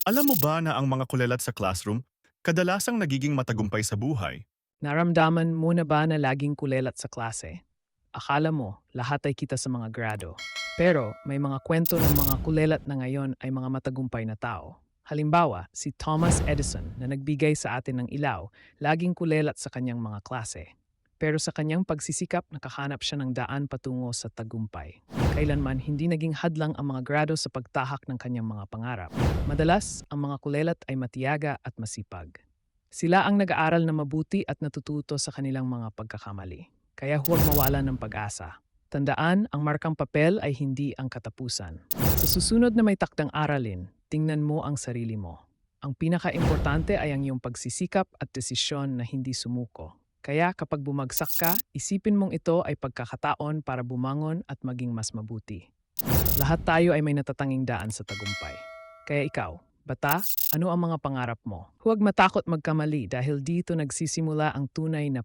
Alam mo ba na ang mga kulelat sa classroom kadalasang nagiging matagumpay sa buhay? Naramdaman mo na ba na laging kulelat sa klase? Akala mo, lahat ay kita sa mga grado. Pero may mga kwento ng mga kulelat na ngayon ay mga matagumpay na tao. Halimbawa, si Thomas Edison na nagbigay sa atin ng ilaw, laging kulelat sa kanyang mga klase. Pero sa kanyang pagsisikap, nakahanap siya ng daan patungo sa tagumpay. Kailanman hindi naging hadlang ang mga grado sa pagtahak ng kanyang mga pangarap. Madalas, ang mga kulelat ay matiyaga at masipag. Sila ang nag-aaral na mabuti at natututo sa kanilang mga pagkakamali. Kaya huwag mawalan ng pag-asa. Tandaan, ang markang papel ay hindi ang katapusan. Sa susunod na may takdang aralin, tingnan mo ang sarili mo. Ang pinaka-importante ay ang iyong pagsisikap at desisyon na hindi sumuko. Kaya kapag bumagsak ka, isipin mong ito ay pagkakataon para bumangon at maging mas mabuti. Lahat tayo ay may natatanging daan sa tagumpay. Kaya ikaw, bata, ano ang mga pangarap mo? Huwag matakot magkamali dahil dito nagsisimula ang tunay na